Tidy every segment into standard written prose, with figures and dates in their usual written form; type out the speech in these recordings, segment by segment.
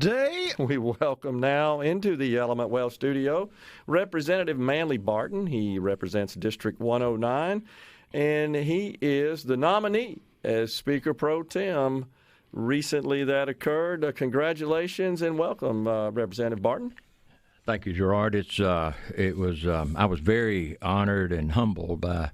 Day. We welcome now into the Element Well studio Representative Manley Barton. He represents District 109, and he is the nominee as Speaker Pro Tem. Recently that occurred. Congratulations and welcome, Representative Barton. Thank you, Gerard. I was very honored and humbled by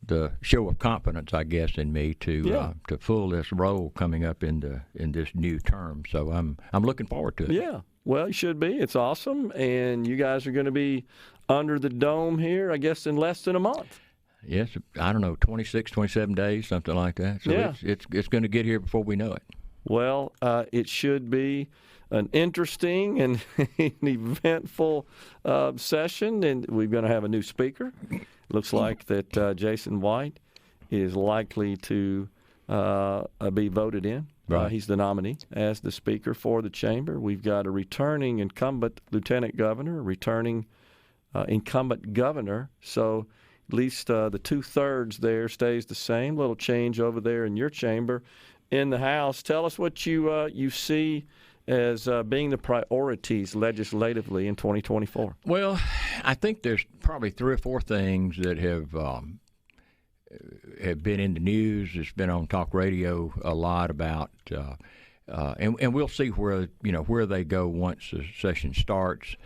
the show of confidence, I guess, in me to fill this role coming up in this new term. So I'm looking forward to it. Yeah, well, you should be. It's awesome, and you guys are going to be under the dome here, I guess, in less than a month. Yes, I don't know, 26, 27 days, something like that. So yeah. it's going to get here before we know it. Well, it should be an interesting and an eventful session, and we're going to have a new speaker. Looks like that Jason White is likely to be voted in. Right. He's the nominee as the speaker for the chamber. We've got a returning incumbent lieutenant governor, a returning incumbent governor. So at least the two-thirds there stays the same. Little change over there in your chamber. In the House, tell us what you see as being the priorities legislatively in 2024. Well, I think there's probably 3 or 4 things that have been in the news. It's been on talk radio a lot about, and we'll see where they go once the session starts.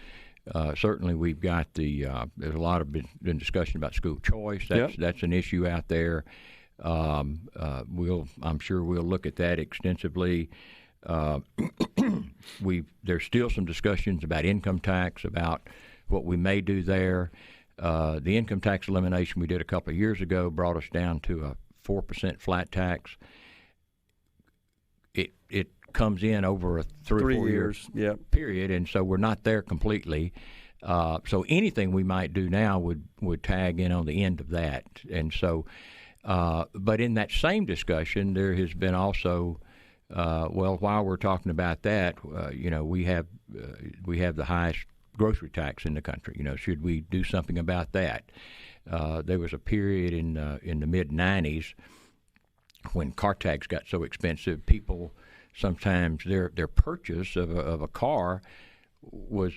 Certainly, we've got there's a lot of been discussion about school choice. That's an issue out there. I'm sure we'll look at that extensively. There's still some discussions about income tax, about what we may do there. The income tax elimination we did a couple of years ago brought us down to a 4% flat tax. It comes in over a 3 or 4 years period, and so we're not there completely. So anything we might do now would tag in on the end of that, and so. But in that same discussion, there has been also, while we're talking about that, we have the highest grocery tax in the country. Should we do something about that? There was a period in the mid-'90s when car tags got so expensive, people sometimes their purchase of a car was.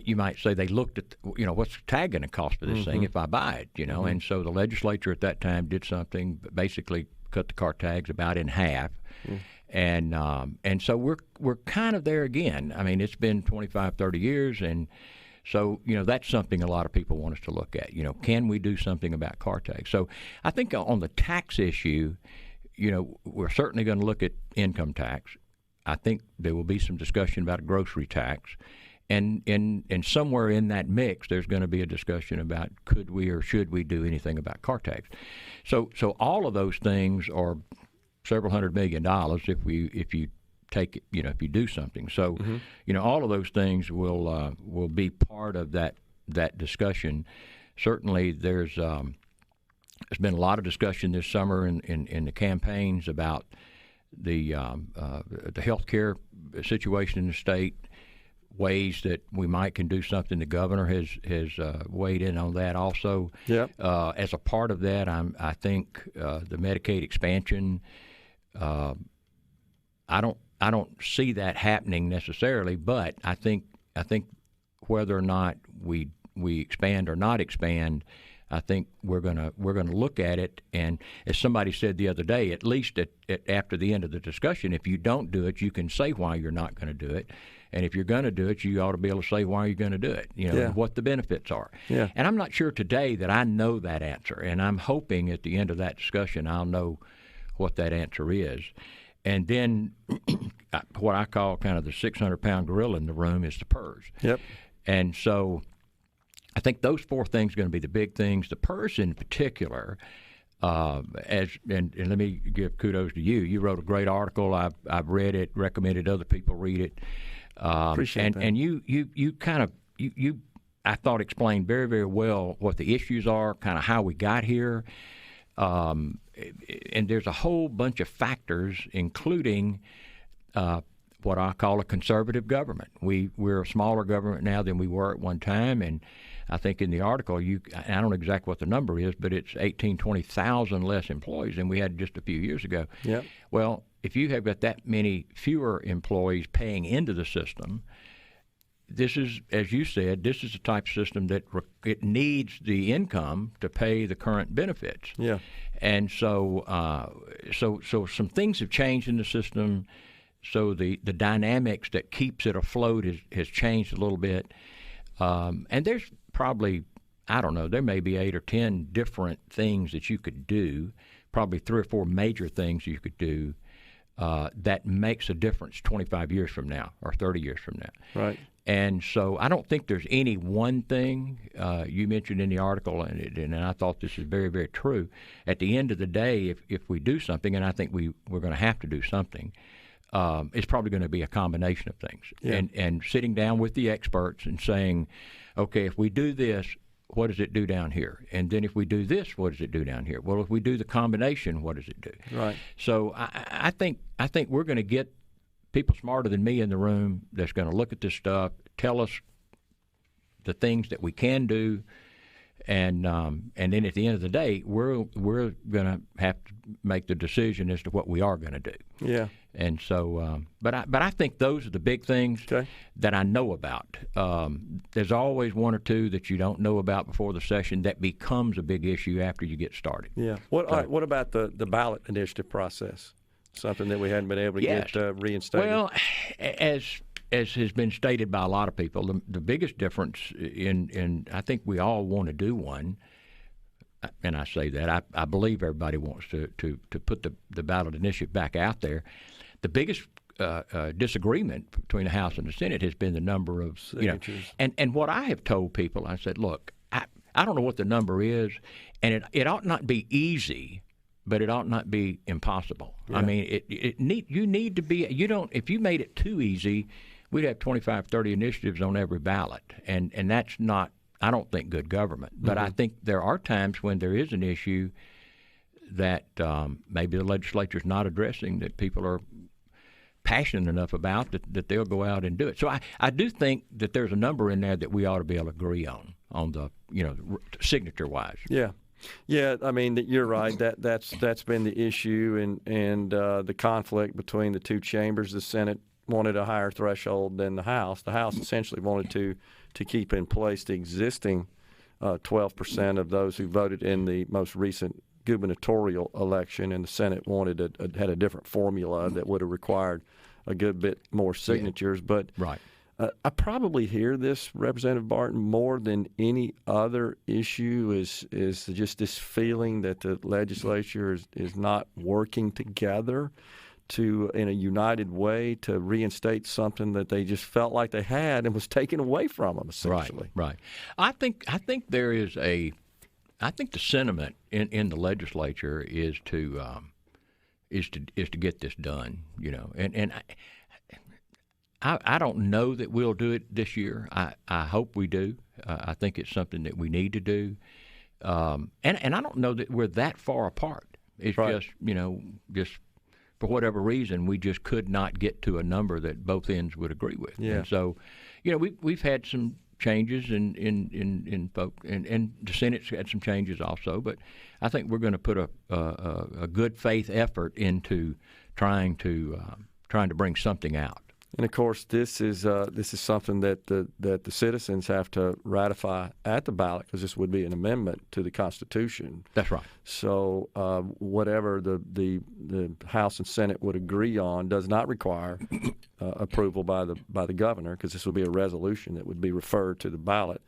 You might say they looked at, what's the tag going to cost of this thing if I buy it, and so the legislature at that time did something, basically cut the car tags about in half, and so we're kind of there again. I mean, it's been 25, 30 years, and so, that's something a lot of people want us to look at. Can we do something about car tags? So I think on the tax issue, we're certainly going to look at income tax. I think there will be some discussion about a grocery tax. And somewhere in that mix, there's going to be a discussion about could we or should we do anything about car tax. So all of those things are several $100 million if you take it, if you do something. So all of those things will be part of that discussion. Certainly, there's been a lot of discussion this summer in the campaigns about the health care situation in the state. Ways that we can do something. The governor has weighed in on that also. Yep. As a part of that, I think the Medicaid expansion. I don't see that happening necessarily, but I think whether or not we expand or not expand, I think we're gonna look at it. And as somebody said the other day, at least after the end of the discussion, if you don't do it, you can say why you're not going to do it. And if you're going to do it, you ought to be able to say why you're going to do it, what the benefits are. Yeah. And I'm not sure today that I know that answer, and I'm hoping at the end of that discussion I'll know what that answer is. And then what I call kind of the 600-pound gorilla in the room is the PERS. Yep. And so I think those 4 things are going to be the big things. The PERS in particular, and let me give kudos to you. You wrote a great article. I've read it, recommended other people read it. Appreciate that. And you kind of I thought explained very, very well what the issues are, kind of how we got here. And there's a whole bunch of factors, including what I call a conservative government. We're a smaller government now than we were at one time, and I think in the article, I don't know exactly what the number is, but it's 20,000 less employees than we had just a few years ago. Yep. Well, if you have got that many fewer employees paying into the system, this is, as you said, this is the type of system that it needs the income to pay the current benefits. Yeah. And so some things have changed in the system. So the dynamics that keeps it afloat has changed a little bit. And there's probably, I don't know, there may be 8 or 10 different things that you could do, probably 3 or 4 major things you could do that makes a difference 25 years from now or 30 years from now. Right. And so I don't think there's any one thing you mentioned in the article, and I thought this is very, very true. At the end of the day, if we do something, and I think we're going to have to do something, it's probably going to be a combination of things. Yeah. And sitting down with the experts and saying, okay, if we do this, what does it do down here? And then if we do this, what does it do down here? Well, if we do the combination, what does it do? Right. So I think we're going to get people smarter than me in the room that's going to look at this stuff, tell us the things that we can do, and then at the end of the day, we're going to have to make the decision as to what we are going to do. Yeah. And so, but I think those are the big things that I know about. There's always one or two that you don't know about before the session that becomes a big issue after you get started. Yeah. All right, what about the ballot initiative process? Something that we hadn't been able to get reinstated. Well, as has been stated by a lot of people, the biggest difference in I think we all want to do one, and I say that I believe everybody wants to put the ballot initiative back out there. The biggest disagreement between the House and the Senate has been the number of signatures. And what I have told people, I said, look, I don't know what the number is, and it ought not be easy, but it ought not be impossible. Yeah. I mean, you need to be. You don't. If you made it too easy, we'd have 25, 30 initiatives on every ballot, and that's not, I don't think, good government. But I think there are times when there is an issue that maybe the legislature's not addressing, that people are passionate enough about that they'll go out and do it. So I do think that there's a number in there that we ought to be able to agree on the signature wise. Yeah. Yeah, I mean, you're right. That's been the issue, and the conflict between the two chambers. The Senate wanted a higher threshold than the House. The House essentially wanted to keep in place the existing 12% of those who voted in the most recent gubernatorial election, and the Senate had a different formula that would have required a good bit more signatures. Yeah. But right. I probably hear this, Representative Barton, more than any other issue is just this feeling that the legislature is not working together in a united way to reinstate something that they just felt like they had and was taken away from them, essentially. Right. I think there is I think the sentiment in the legislature is to get this done, and I don't know that we'll do it this year. I hope we do. I think it's something that we need to do. And I don't know that we're that far apart. It's right. just for whatever reason, we just could not get to a number that both ends would agree with. Yeah. And so, we've had some changes in folk, and the Senate's had some changes also. But I think we're going to put a good faith effort into trying to bring something out. And of course, this is something that the citizens have to ratify at the ballot, because this would be an amendment to the Constitution. That's right. So whatever the House and Senate would agree on does not require approval by the governor, because this would be a resolution that would be referred to the ballot.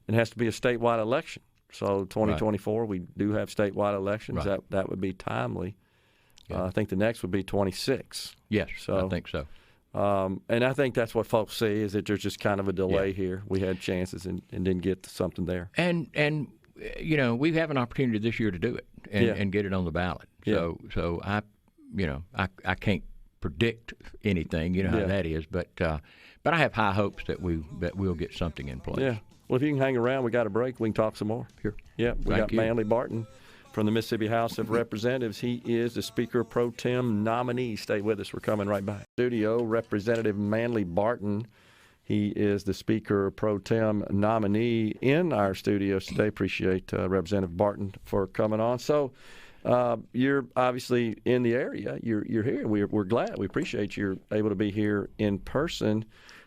It has to be a statewide election. So 2024, right. We do have statewide elections. Right. That would be timely. Yeah. I think the next would be 26. Yes, I think so. And I think that's what folks see, is that there's just kind of a delay here. We had chances and didn't get something there. And we have an opportunity this year to do it and get it on the ballot. So I can't predict anything. You know how that is, but I have high hopes that we'll get something in place. Yeah. Well, if you can hang around, we got a break. We can talk some more. Sure. Yeah. We got Manley Barton from the Mississippi House of Representatives. He is the Speaker Pro Tem nominee. Stay with us. We're coming right back. Studio, Representative Manley Barton. He is the Speaker Pro Tem nominee in our studios today. Appreciate Representative Barton for coming on. So you're obviously in the area. You're here. We're glad. We appreciate you're able to be here in person.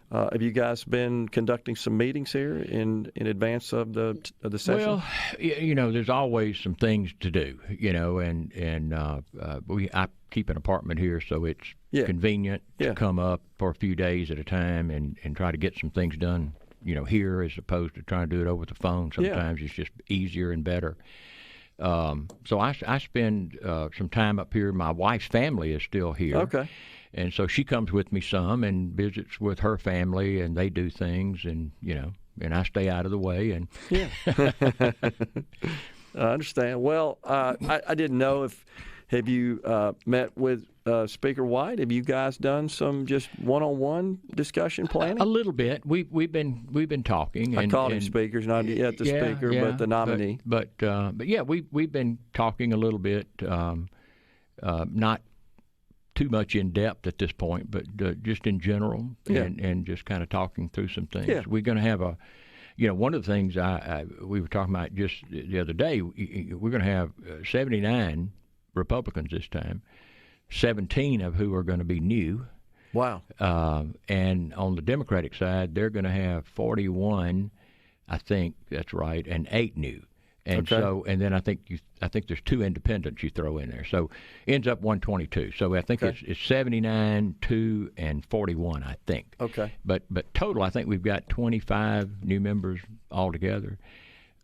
Have you guys been conducting some meetings here in advance of the session? Well, there's always some things to do, and I keep an apartment here, so it's convenient to come up for a few days at a time and try to get some things done, here as opposed to trying to do it over the phone. Sometimes it's just easier and better. So I spend some time up here. My wife's family is still here. Okay. And so she comes with me some and visits with her family, and they do things, and and I stay out of the way. And I understand. Well, I didn't know have you met with Speaker White? Have you guys done some just one-on-one discussion planning? A little bit. We've been talking. I called him Speaker, not yet the Speaker, but the nominee. But yeah, we've been talking a little bit. Not too much in depth at this point, but just in general, and just kind of talking through some things. Yeah. We're going to have one of the things we were talking about just the other day, we're going to have 79 Republicans this time, 17 of who are going to be new. Wow. And on the Democratic side, they're going to have 41, I think that's right, and 8 new. And and then I think there's 2 independents you throw in there, so ends up 122. So I think it's 79, 2, and 41. I think. Okay. But total, I think we've got 25 new members altogether.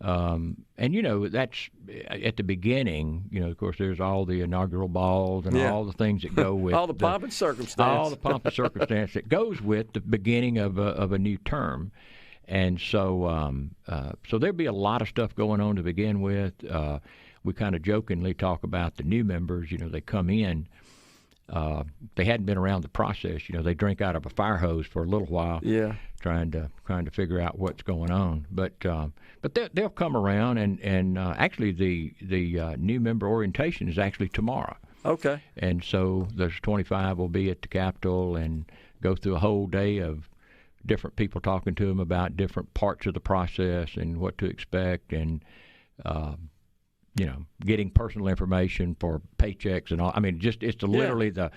And that's at the beginning. Of course, there's all the inaugural balls and all the things that go with all the pomp and circumstance. All the pomp and circumstance that goes with the beginning of a new term. And so there'll be a lot of stuff going on to begin with. We kind of jokingly talk about the new members. They come in. They hadn't been around the process. They drink out of a fire hose for a little while. Yeah. Trying to figure out what's going on. But they'll come around. And actually the new member orientation is actually tomorrow. Okay. And so there's 25 will be at the Capitol and go through a whole day of different people talking to them about different parts of the process and what to expect, and getting personal information for paychecks and all. I mean, just it's literally the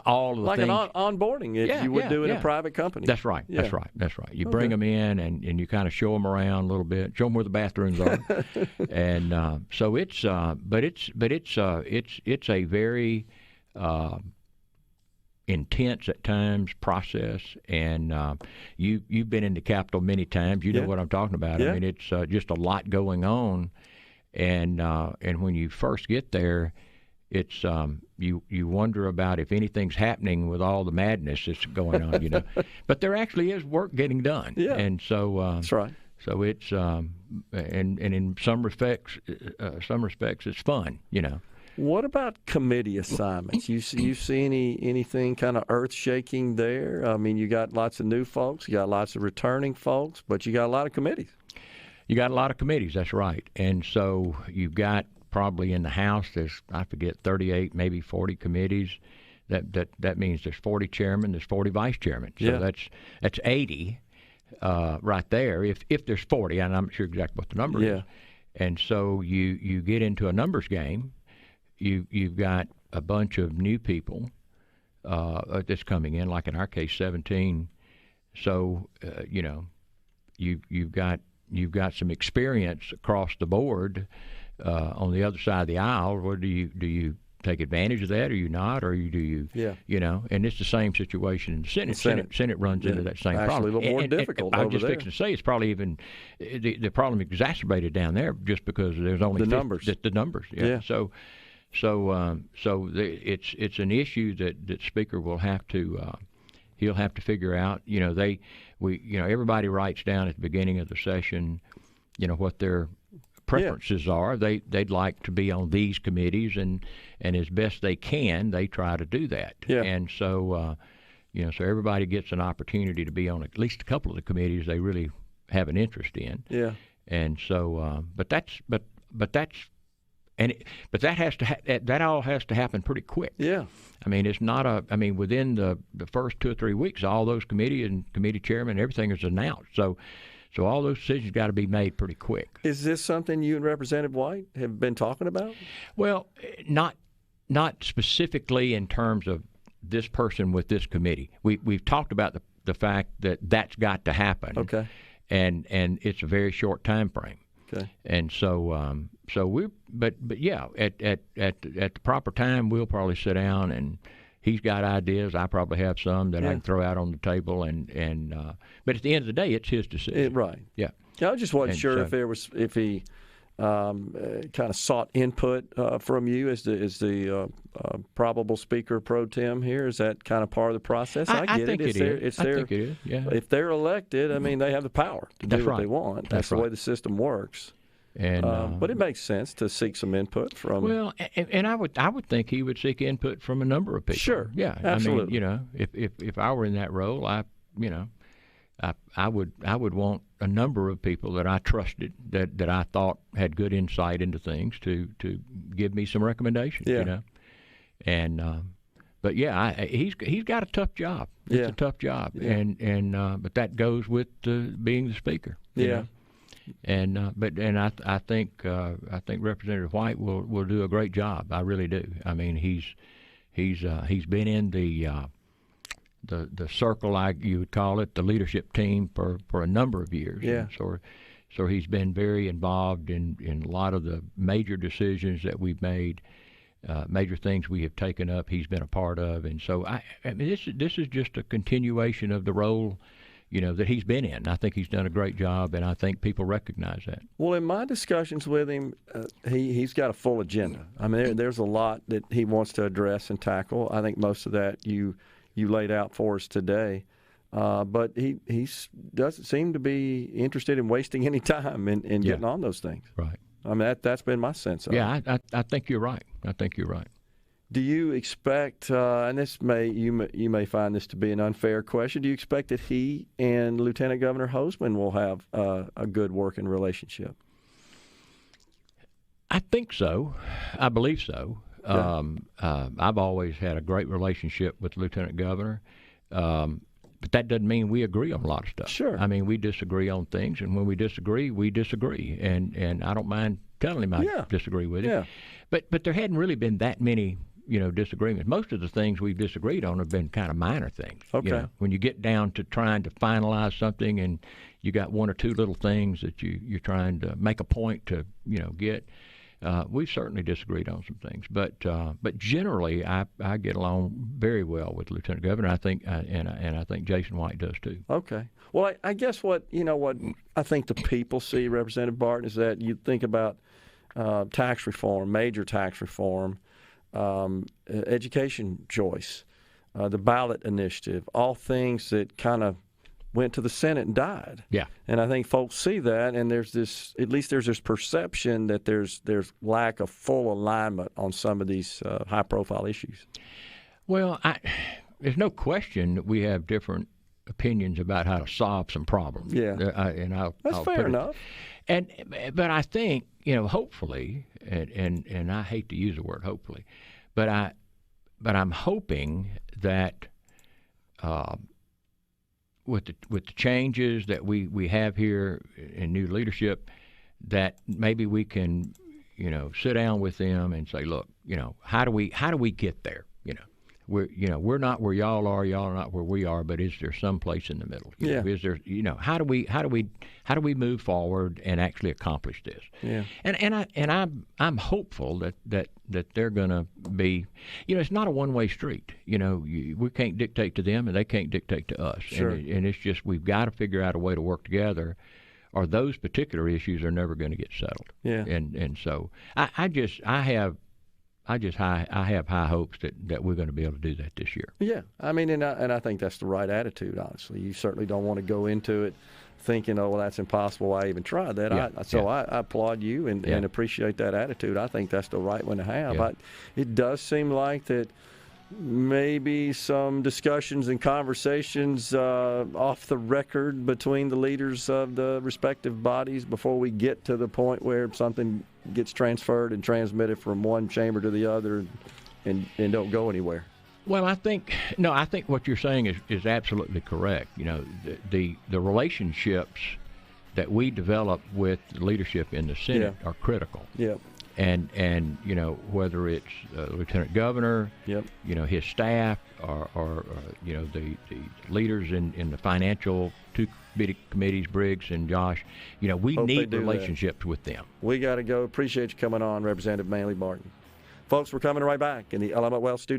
all of the like things. Like an onboarding you would do in a private company. That's right. Yeah. That's right. You bring them in and you kind of show them around a little bit, show them where the bathrooms are, and so it's a very intense at times process, and you've been in the Capitol many times. You know what I'm talking about. Yeah. I mean, it's just a lot going on, and when you first get there, it's you wonder about if anything's happening with all the madness that's going on. But there actually is work getting done. Yeah. And so that's right. So it's and in some respects it's fun. What about committee assignments? You see anything kind of earth-shaking there? I mean, you got lots of new folks, you got lots of returning folks, but you got a lot of committees. You got a lot of committees, that's right. And so you've got probably in the House, there's, I forget, 38, maybe 40 committees. That means there's 40 chairmen, there's 40 vice chairmen. So that's 80 right there, if there's 40, and I'm not sure exactly what the number is. And so you get into a numbers game. You've got a bunch of new people that's coming in, like in our case, 17. So you've got some experience across the board on the other side of the aisle. Or do you take advantage of that, or you not, or do you? And it's the same situation in the Senate. Senate runs into that same problem. Actually, a little more difficult. I was just fixing to say it's probably even the problem exacerbated down there just because there's only numbers. The numbers. Yeah. So it's an issue that Speaker will have to he'll have to figure out. Everybody writes down at the beginning of the session, what their preferences are. They'd like to be on these committees, and as best they can, they try to do that. Yeah. And so so everybody gets an opportunity to be on at least a couple of the committees they really have an interest in. Yeah. And so, but that's but that all has to happen pretty quick. Yeah. I mean, it's not within the first 2 or 3 weeks, all those committee and committee chairman, everything is announced. So all those decisions got to be made pretty quick. Is this something you and Representative White have been talking about? Well, not specifically in terms of this person with this committee. We've talked about the fact that that's got to happen. Okay. And it's a very short time frame. Okay. And so but yeah, at the proper time, we'll probably sit down, and he's got ideas. I probably have some that I can throw out on the table, and but at the end of the day, it's his decision. Right. Yeah. I just wasn't sure if he kind of sought input from you as the probable speaker pro tem here. Is that kind of part of the process? I get think it. I think it is. Yeah. If they're elected, I mean, they have the power to do what they want. That's the way the system works. And but it makes sense to seek some input from. Well, and I would think he would seek input from a number of people. Sure. Yeah. Absolutely. I mean, if I were in that role, I would want a number of people that I trusted, that I thought had good insight into things to give me some recommendations. Yeah. And but yeah, he's got a tough job. It's a tough job, and but that goes with being the speaker. You know? And I think Representative White will do a great job. I really do. I mean, he's been in the circle, you would call it, the leadership team for a number of years. Yeah. And so he's been very involved in a lot of the major decisions that we've made, major things we have taken up. He's been a part of, and so I mean, this is just a continuation of the role, that he's been in. I think he's done a great job, and I think people recognize that. Well, in my discussions with him, he's got a full agenda. I mean, there's a lot that he wants to address and tackle. I think most of that you laid out for us today. But he doesn't seem to be interested in wasting any time in getting on those things. Right. I mean, that's been my sense of it. Yeah, I think you're right. I think you're right. Do you expect, and you may find this to be an unfair question, do you expect that he and Lieutenant Governor Hoseman will have a good working relationship? I think so. I believe so. Yeah. I've always had a great relationship with the Lieutenant Governor, but that doesn't mean we agree on a lot of stuff. Sure. I mean, we disagree on things, and when we disagree, we disagree, and I don't mind telling him I disagree with him. Yeah. But there hadn't really been that many disagreements. Most of the things we've disagreed on have been kind of minor things. Okay. When you get down to trying to finalize something, and you got one or two little things that you're trying to make a point to get. We've certainly disagreed on some things, but generally I get along very well with Lieutenant Governor. I think, and I think Jason White does too. Okay. Well, I guess what I think the people see, Representative Barton, is that you think about tax reform, major tax reform, education choice, the ballot initiative, all things that kind of went to the Senate and died. Yeah. And I think folks see that, and there's this perception that there's lack of full alignment on some of these high-profile issues. Well, there's no question that we have different opinions about how to solve some problems. Yeah. That's fair enough. But I think, hopefully, and I hate to use the word hopefully, but I'm hoping that with the changes that we have here in new leadership, that maybe we can, sit down with them and say, look, how do we get there? We're not where y'all are not where we are, but is there some place in the middle? Is there, how do we move forward and actually accomplish this? Yeah. And I'm hopeful that they're going to be, it's not a one-way street. We can't dictate to them and they can't dictate to us. Sure. And it's just, we've got to figure out a way to work together, or those particular issues are never going to get settled. Yeah. And so I have high hopes that we're going to be able to do that this year. Yeah, I mean, and I think that's the right attitude. Honestly, you certainly don't want to go into it thinking, "Oh, well, that's impossible. Why even try that?" Yeah. I applaud you and appreciate that attitude. I think that's the right one to have. Yeah. It does seem like that maybe some discussions and conversations off the record between the leaders of the respective bodies before we get to the point where something gets transferred and transmitted from one chamber to the other and don't go anywhere? Well, I think what you're saying is absolutely correct. You know, the relationships that we develop with the leadership in the Senate are critical. Yeah. And you know, whether it's Lieutenant Governor, you know, his staff, or you know, the leaders in the financial two committees, Briggs and Josh, you know, we need relationships with them. We got to go. Appreciate you coming on, Representative Manley Barton. Folks, we're coming right back in the Element Wealth Studio.